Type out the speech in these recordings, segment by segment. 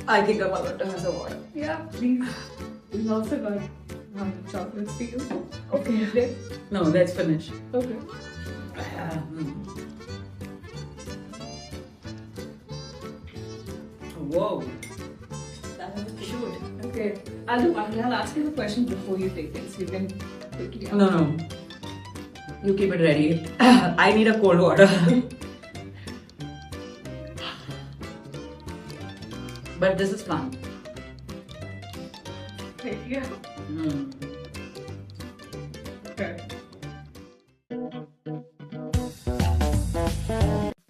I think I'm about to have some water. Yeah, please. We've also got chocolates for you. Okay. No, let's finish. Okay. Whoa. Shoot. Okay. I'll ask you the question before you take it, so you can quickly answer. No. You keep it ready. I need a cold water. But this is fun. Okay, yeah. Okay.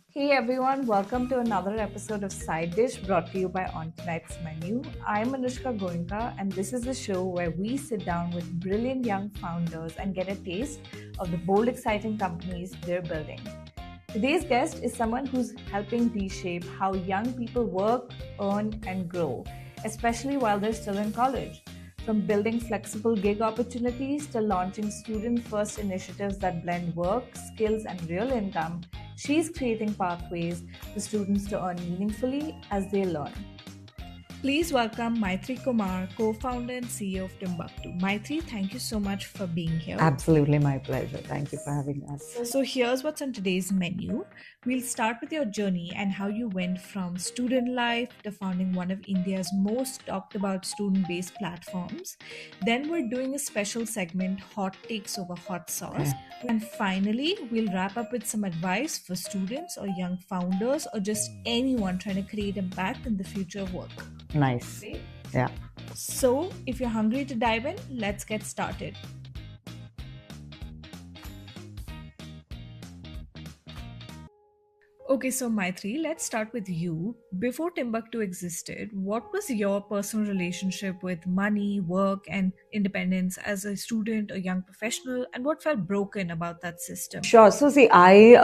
Hey everyone, welcome to another episode of Side Dish brought to you by On Tonight's Menu. I'm Anushka Goenka, and this is the show where we sit down with brilliant young founders and get a taste of the bold, exciting companies they're building. Today's guest is someone who's helping reshape how young people work, earn, and grow, especially while they're still in college. From building flexible gig opportunities to launching student first initiatives that blend work, skills, and real income, she's creating pathways for students to earn meaningfully as they learn. Please welcome Mythri Kumar, co-founder and CEO of Timbukdo. Mythri, thank you so much for being here. Absolutely my pleasure. Thank you for having us. So here's what's on today's menu. We'll start with your journey and how you went from student life to founding one of India's most talked about student-based platforms. Then we're doing a special segment, Hot Takes Over Hot Sauce. And finally, we'll wrap up with some advice for students or young founders or just anyone trying to create impact in the future of work. Nice. Great. Yeah. So if you're hungry to dive in, let's get started. Okay, so Mythri, let's start with you. Before Timbukdo existed, what was your personal relationship with money, work, and independence as a student or young professional, and what felt broken about that system? Sure. So see, I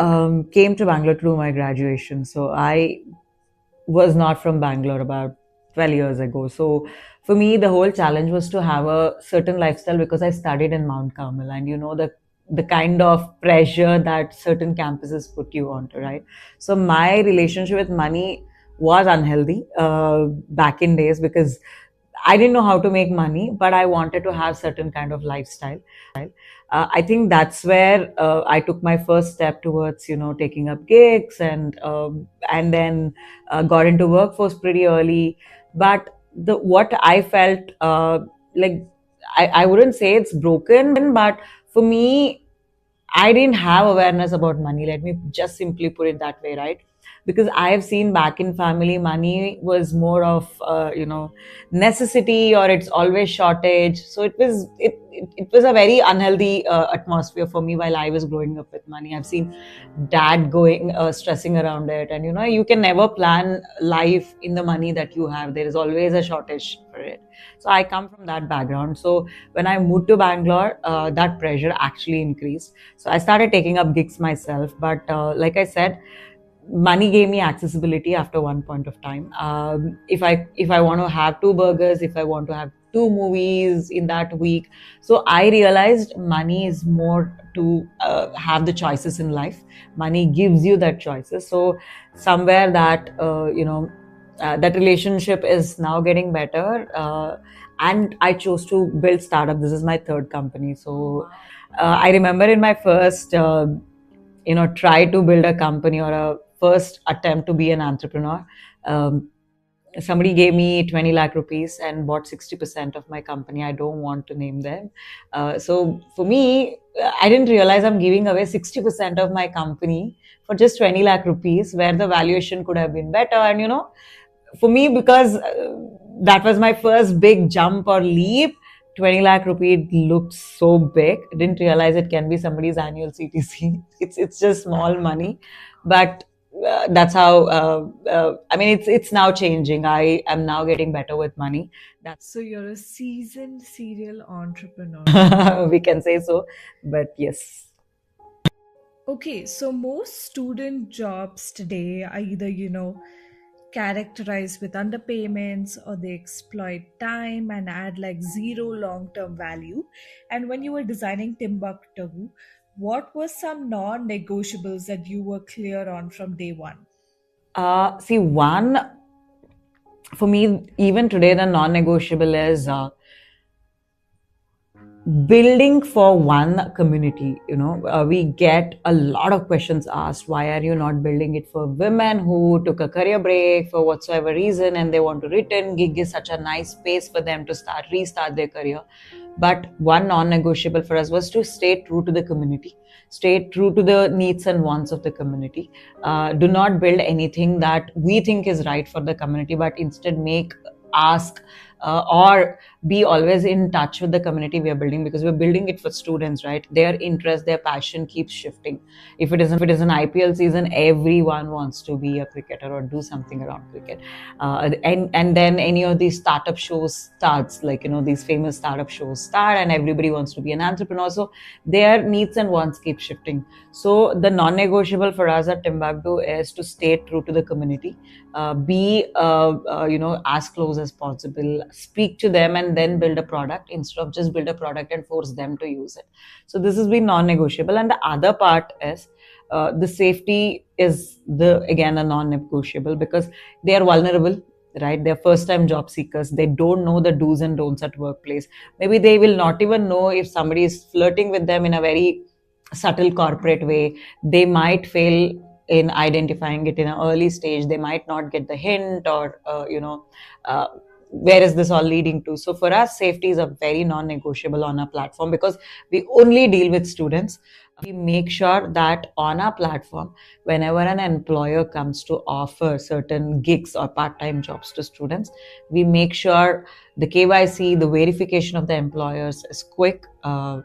came to Bangalore to do my graduation. So I was not from Bangalore about 12 years ago. So for me, the whole challenge was to have a certain lifestyle because I studied in Mount Carmel, and you know the kind of pressure that certain campuses put you onto, right? So my relationship with money was unhealthy back in days because I didn't know how to make money, but I wanted to have certain kind of lifestyle. I think that's where I took my first step towards, taking up gigs and then got into workforce pretty early. But what I felt like I wouldn't say it's broken, but for me, I didn't have awareness about money. Let me just simply put it that way, right? Because I have seen back in family, money was more of necessity, or it's always shortage. So it was a very unhealthy atmosphere for me while I was growing up with money. I've seen dad going stressing around it, and you can never plan life in the money that you have. There is always a shortage for it. So I come from that background. So when I moved to Bangalore, that pressure actually increased. So I started taking up gigs myself. But like I said, money gave me accessibility after one point of time. If I want to have two burgers, if I want to have two movies in that week, so I realized money is more to have the choices in life. Money gives you that choices. So somewhere that relationship is now getting better. And I chose to build startup. This is my third company. So I remember in my first, try to build a company or a first attempt to be an entrepreneur. Somebody gave me 20 lakh rupees and bought 60% of my company. I don't want to name them. So for me, I didn't realize I'm giving away 60% of my company for just 20 lakh rupees, where the valuation could have been better. And, for me, because that was my first big jump or leap, 20 lakh rupee looked so big. I didn't realize it can be somebody's annual CTC. It's just small money, but that's how. I mean, it's now changing. I am now getting better with money. So you're a seasoned serial entrepreneur. We can say so, but yes. Okay, so most student jobs today are either, characterized with underpayments, or they exploit time and add like zero long-term value. And when you were designing Timbukdo, what were some non-negotiables that you were clear on from day one? See, one for me, even today, the non-negotiable is building for one community. We get a lot of questions asked, why are you not building it for women who took a career break for whatsoever reason and they want to return? Gig is such a nice space for them to restart their career. But one non-negotiable for us was to stay true to the community, stay true to the needs and wants of the community. Do not build anything that we think is right for the community, but instead ask or be always in touch with the community we are building, because we're building it for students, right? Their interest, their passion keeps shifting. If it is an IPL season, everyone wants to be a cricketer or do something around cricket. And then any of these startup shows starts, like, these famous startup shows start and everybody wants to be an entrepreneur. So their needs and wants keep shifting. So the non-negotiable for us at Timbukdo is to stay true to the community, be as close as possible, speak to them, and then build a product instead of just build a product and force them to use it. So this has been non-negotiable. And the other part is the safety is again a non-negotiable, because they are vulnerable, right? They're first-time job seekers. They don't know the do's and don'ts at workplace. Maybe they will not even know if somebody is flirting with them in a very subtle corporate way. They might fail in identifying it in an early stage. They might not get the hint, or where is this all leading to? So for us, safety is a very non-negotiable on our platform, because we only deal with students. We make sure that on our platform, whenever an employer comes to offer certain gigs or part-time jobs to students, we make sure the KYC, the verification of the employers is quick,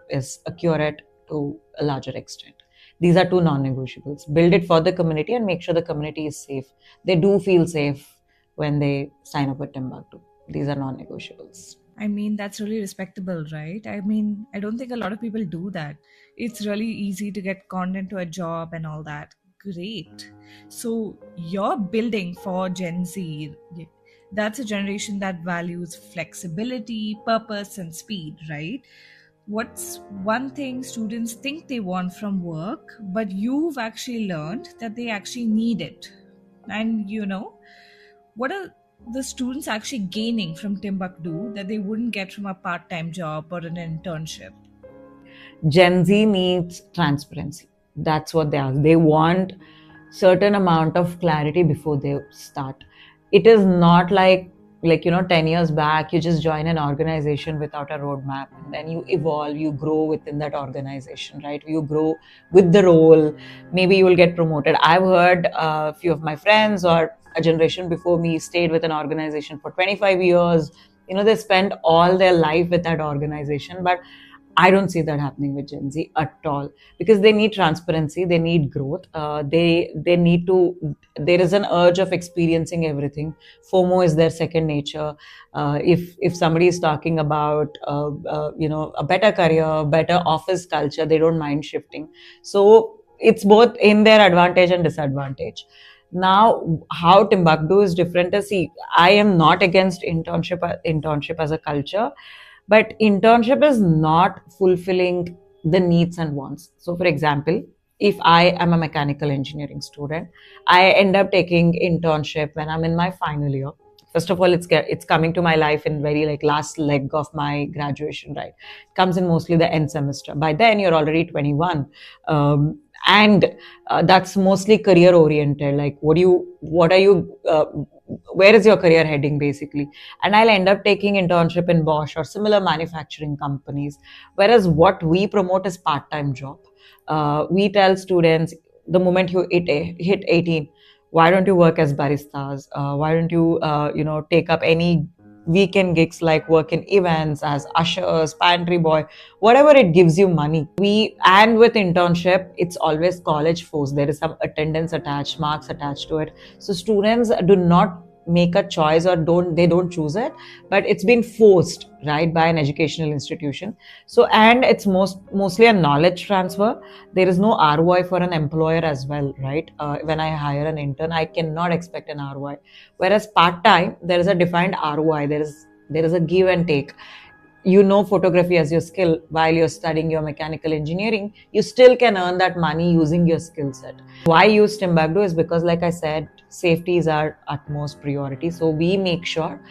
is accurate to a larger extent. These are two non-negotiables. Build it for the community and make sure the community is safe. They do feel safe when they sign up with Timbukdo. These are non-negotiables. I mean, that's really respectable, right? I mean, I don't think a lot of people do that. It's really easy to get conned into a job and all that. Great. So you're building for Gen Z. That's a generation that values flexibility, purpose, and speed, right? What's one thing students think they want from work, but you've actually learned that they actually need it? And what are the students actually gaining from Timbukdo that they wouldn't get from a part-time job or an internship? Gen Z needs transparency. That's what they ask. They want certain amount of clarity before they start. It is not like 10 years back, you just join an organization without a roadmap, and then you evolve, you grow within that organization, right? You grow with the role. Maybe you will get promoted. I've heard a few of my friends or a generation before me stayed with an organization for 25 years. They spend all their life with that organization, but I don't see that happening with Gen Z at all, because they need transparency, they need growth, they need to. There is an urge of experiencing everything. FOMO is their second nature. If somebody is talking about a better career, better office culture, they don't mind shifting. So it's both in their advantage and disadvantage. Now, how Timbukdo is different is, see, I am not against internship as a culture, but internship is not fulfilling the needs and wants. So for example, if I am a mechanical engineering student, I end up taking internship when I'm in my final year. First of all, it's coming to my life in very last leg of my graduation, right? It comes in mostly the end semester. By then you're already 21. And that's mostly career oriented. Like, what are you, where is your career heading basically? And I'll end up taking internship in Bosch or similar manufacturing companies. Whereas what we promote is part-time job. We tell students, the moment you hit 18, why don't you work as baristas? Why don't you, take up any weekend gigs, like work in events as ushers, pantry boy, whatever it gives you money. And with internship, it's always college force. There is some attendance attached, marks attached to it. So students do not make a choice, or they don't choose it, but it's been forced, right, by an educational institution. So, and it's mostly a knowledge transfer. There is no ROI for an employer as well, right? When I hire an intern, I cannot expect an ROI. Whereas part-time, there is a defined ROI. There is a give and take. you know photography as your skill while you're studying your mechanical engineering, you still can earn that money using your skill set. Why use Timbukdo is because, like I said, safety is our utmost priority. So we make sure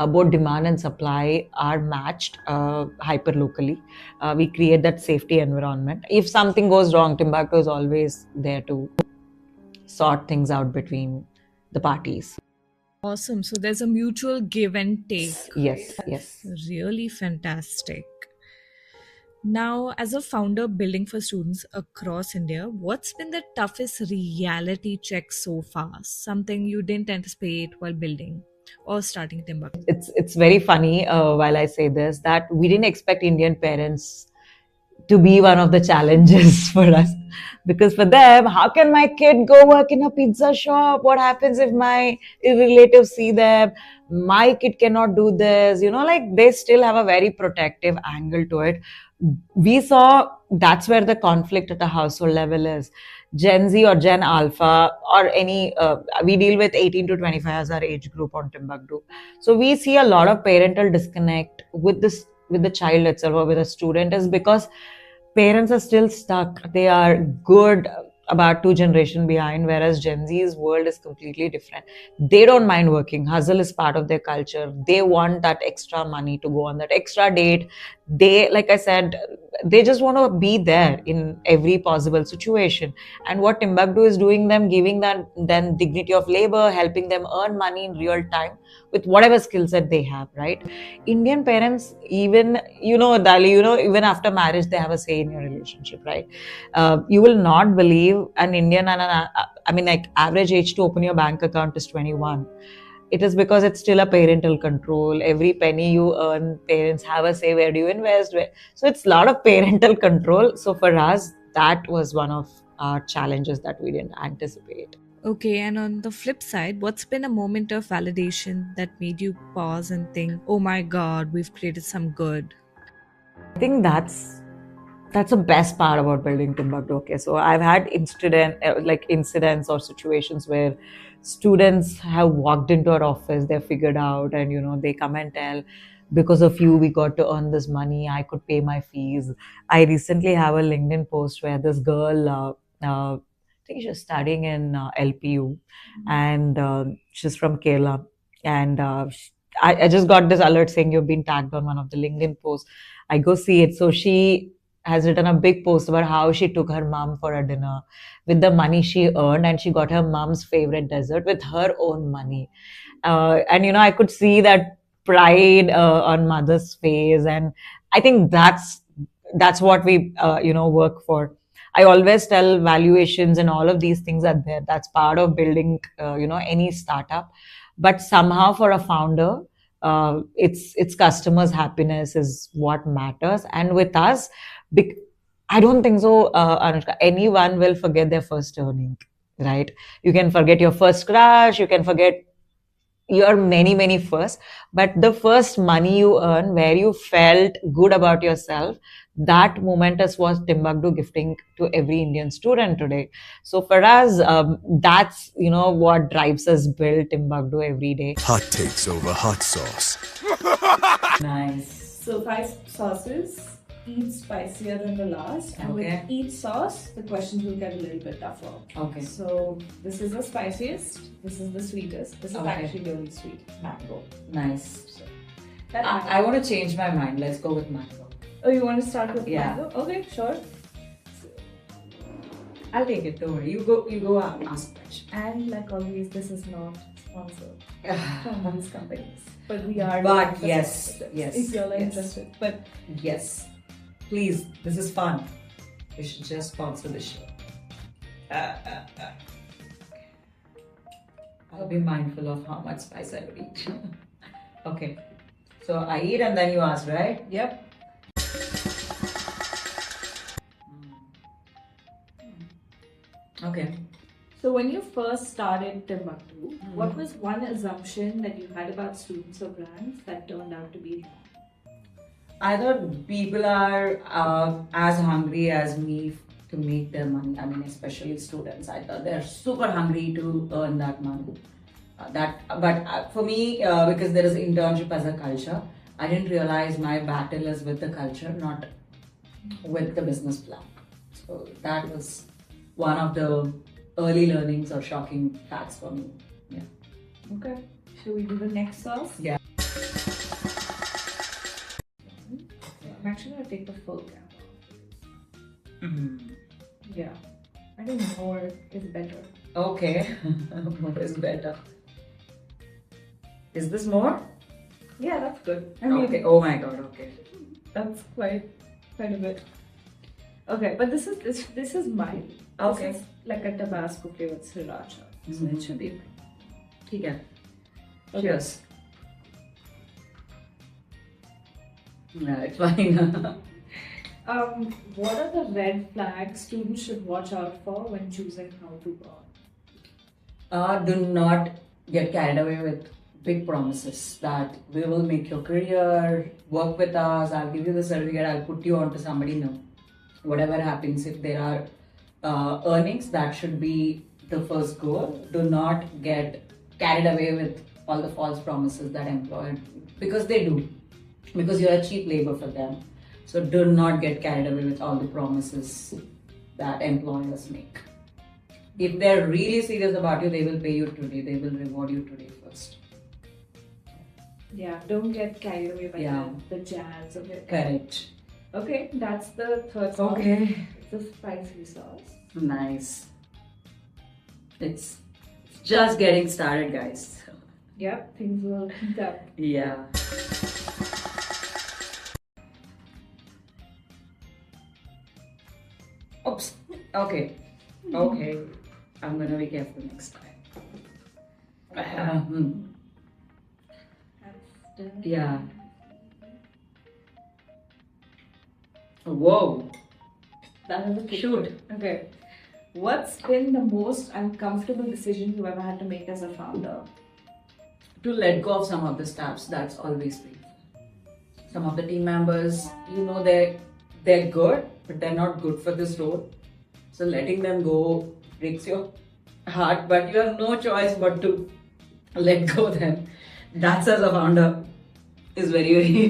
both demand and supply are matched hyper locally. We create that safety environment. If something goes wrong, Timbukdo is always there to sort things out between the parties. Awesome. So there's a mutual give and take. Yes, yes. Really fantastic. Now, as a founder building for students across India, what's been the toughest reality check so far? Something you didn't anticipate while building or starting Timbukdo? It's very funny while I say this, that we didn't expect Indian parents to be one of the challenges for us, because for them, how can my kid go work in a pizza shop? What happens if my relatives see them? My kid cannot do this, like they still have a very protective angle to it. We saw that's where the conflict at a household level is. Gen Z or Gen Alpha or any, we deal with 18 to 25 as our age group on Timbukdo. So we see a lot of parental disconnect with this, with the child itself or with a student, is because parents are still stuck. They are good about 2 generations behind, whereas Gen Z's world is completely different. They don't mind working. Hustle is part of their culture. They want that extra money to go on that extra date. They, like I said, they just want to be there in every possible situation. And what Timbukdo is doing them, giving them then dignity of labor, helping them earn money in real time with whatever skill set they have, right? Indian parents, even, Dali, even after marriage, they have a say in your relationship, right? You will not believe an Indian and like average age to open your bank account is 21. It is because it's still a parental control. Every penny you earn, parents have a say. Where do you invest? So it's a lot of parental control. So for us, that was one of our challenges that we didn't anticipate. Okay, and on the flip side, what's been a moment of validation that made you pause and think, oh my God, we've created some good? I think that's the best part about building Timbukdo. Okay, so I've had incidents or situations where students have walked into our office, they're figured out, and they come and tell, because of you we got to earn this money, I could pay my fees. I recently have a LinkedIn post where this girl, I think she's studying in LPU, and she's from Kerala, and I just got this alert saying you've been tagged on one of the LinkedIn posts. I go see it. So she has written a big post about how she took her mom for a dinner with the money she earned, and she got her mom's favorite dessert with her own money. And I could see that pride on mother's face, and I think that's what we work for. I always tell valuations and all of these things are there. That's part of building any startup. But somehow for a founder, it's customers' happiness is what matters. And with us, I don't think so, Anushka, anyone will forget their first earning, right? You can forget your first crush, you can forget your many first, but the first money you earn where you felt good about yourself, that moment is what Timbukdo gifting to every Indian student today. So for us, that's what drives us build Timbukdo every day. Hot takes over hot sauce. Nice. So 5 sauces, each spicier than the last, and Okay. with each sauce, the questions will get a little bit tougher. Okay. So this is the spiciest, this is the sweetest, this is Okay. actually really sweet, mango. Nice. So, I want to change my mind. Let's go with mango. Oh, you want to start with Yeah. mango? Okay, sure. I'll take it. Don't worry. You go ask question. And like always, this is not sponsored from these companies, but we are. But doing for yes, sponsors yes, if you're yes. interested. But Yes. Please, this is fun. You should just sponsor the show. I'll be mindful of how much spice I would eat. Okay. So I eat and then you ask, right? yep. Okay. So when you first started Timbukdo, what was one assumption that you had about students or brands that turned out to be wrong? I thought people are as hungry as me to make their money. I mean, especially students. I thought they're super hungry to earn that money. But for me, because there is internship as a culture, I didn't realize my battle is with the culture, not with the business plan. So that was one of the early learnings or shocking facts for me. Yeah. Okay. Should we do the next sauce? Yeah. I'm actually gonna take the full cap off. Yeah. I think more is better. Okay. More is better. Is this more? Yeah, that's good. I mean, Okay. Oh my god. Okay. that's quite a bit. Okay, but this is mine. Okay. This is like a Tabasco flavored sriracha, so it should be fine. ठीक है. Okay. Cheers. Yeah, it's fine. What are the red flags students should watch out for when choosing how to earn? Do not get carried away with big promises that we will make your career, work with us, I'll give you the certificate, I'll put you onto somebody. No. Whatever happens, if there are earnings, that should be the first goal. Do not get carried away with all the false promises that employer, because they do, because you're a cheap labor for them. So do not get carried away with all the promises that employers make. If they're really serious about you, they will pay you today, they will reward you today first. Yeah, don't get carried away by Yeah. the jazz of it. Correct. Okay, that's the third sauce. Okay. It's a spicy sauce. Nice. It's just getting started, guys. Yep, things will heat up. Yeah. Oops. Okay. Okay. I'm gonna be careful next time. Yeah. Whoa. That is a good Shoot. one. Okay. What's been the most uncomfortable decision you ever had to make as a founder? To let go of some of the staffs, that's always painful. Some of the team members, they're good, but they're not good for this role. So letting them go breaks your heart, but you have no choice but to let go of them. That's, as a founder, is very, very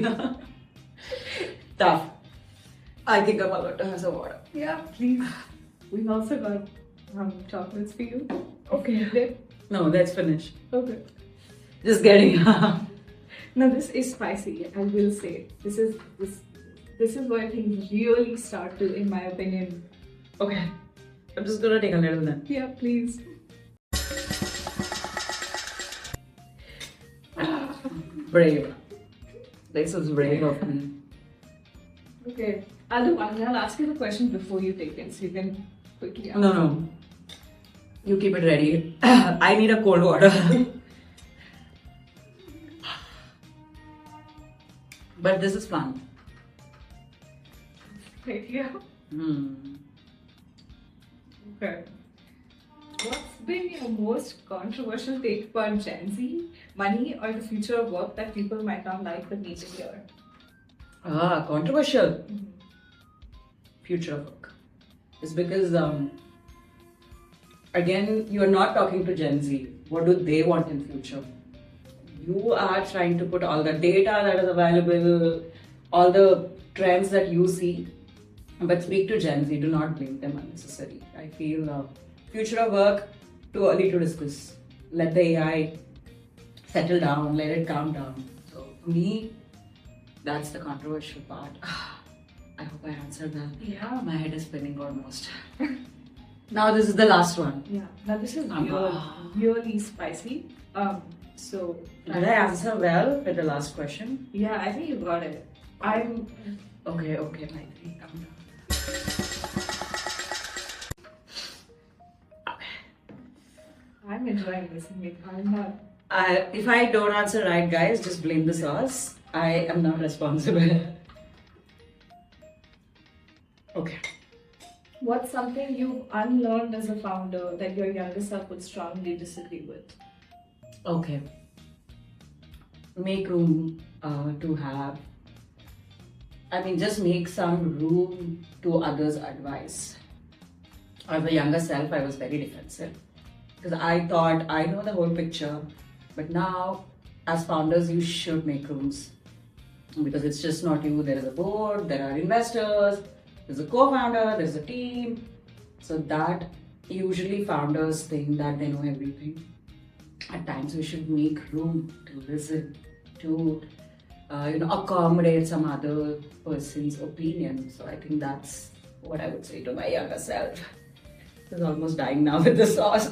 tough. I think I'm about to have some water. Yeah, please. We've also got chocolates for you. Okay. No, let's finish. Okay. Just getting. Now this is spicy, I will say. This is where things really start to, in my opinion. Okay. I'm just gonna take a little then. Yeah, please. Brave. This is brave of me. Okay. I'll do one. I'll ask you the question before you take it, so you can quickly answer. No. You keep it ready. I need a cold water. But this is fun. Right here. Okay. What's been your most controversial take on Gen Z, money, or the future of work that people might not like but need to hear? Controversial. Future of work. It's because, again, you're not talking to Gen Z. What do they want in future? You are trying to put all the data that is available, all the trends that you see, but speak to Gen Z. Do not blame them unnecessarily. I feel future of work, too early to discuss. Let the AI settle down, let it calm down. So for me, that's the controversial part. I hope I answered that. Yeah. My head is spinning almost. Now this is the last one. Yeah. Now this is really spicy. So Did I answer well with the last question? yeah, I think you got it. I'm Okay, Mythri, calm down. I'm enjoying this. I'm not. If I don't answer right, guys, just blame the sauce. I am not responsible. Okay. What's something you've unlearned as a founder that your younger self would strongly disagree with? Okay. Make room to have. Just make some room to others' advice. As a younger self, I was very defensive because I thought I know the whole picture. But now, as founders, you should make rooms because it's just not you. There is a board, there are investors, there's a co-founder, there's a team. So that usually founders think that they know everything. At times we should make room to listen, to accommodate some other person's opinion. So I think that's what I would say to my younger self. It's almost dying now with the sauce.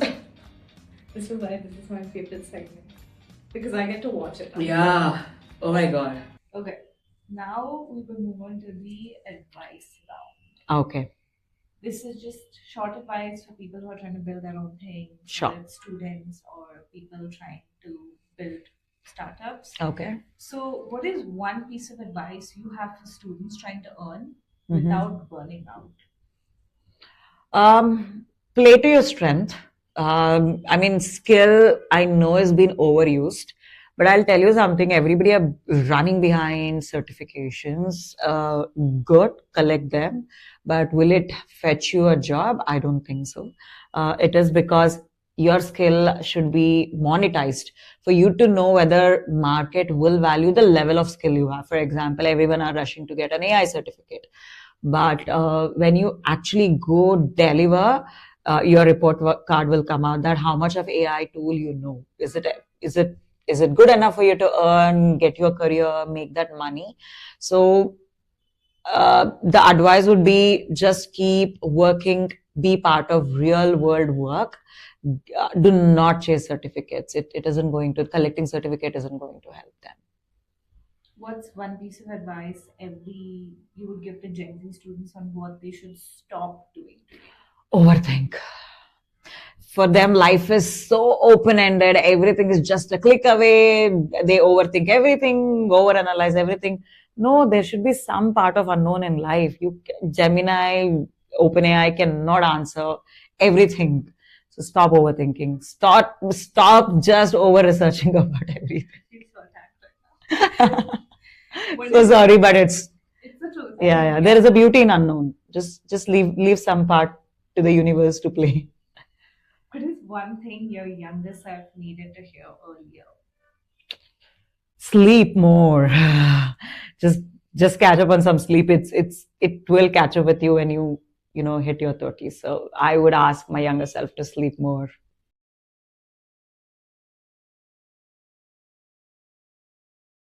This is why this is my favorite segment. Because I get to watch it. Yeah. Oh my god. Okay. Now we will move on to the advice round. Okay. This is just short advice for people who are trying to build their own thing. Sure. Whether it's students or people trying to build startups. Okay. So, what is one piece of advice you have for students trying to earn without burning out? Play to your strength. I mean, skill I know has been overused, but I'll tell you something. Everybody are running behind certifications. Good, collect them, but will it fetch you a job? I don't think so. It is because your skill should be monetized for you to know whether market will value the level of skill you have. For example, everyone are rushing to get an AI certificate, but when you actually go deliver, your report card will come out that how much of AI tool you know. Is it good enough for you to earn, get your career, make that money? So the advice would be just keep working, be part of real world work. Do not chase certificates. It isn't going to, collecting certificate isn't going to help them. What's one piece of advice you would give to Gen Z students on what they should stop doing? Overthink. For them, life is so open-ended. Everything is just a click away. They overthink everything, overanalyze everything. No, there should be some part of unknown in life. Gemini, OpenAI cannot answer everything. So stop overthinking. Stop just over-researching about everything. So sorry, but it's the truth. Yeah. There is a beauty in unknown. Just leave some part to the universe to play. What is one thing your younger self needed to hear earlier? Sleep more. Just catch up on some sleep. It will catch up with you when you hit your 30s. So I would ask my younger self to sleep more.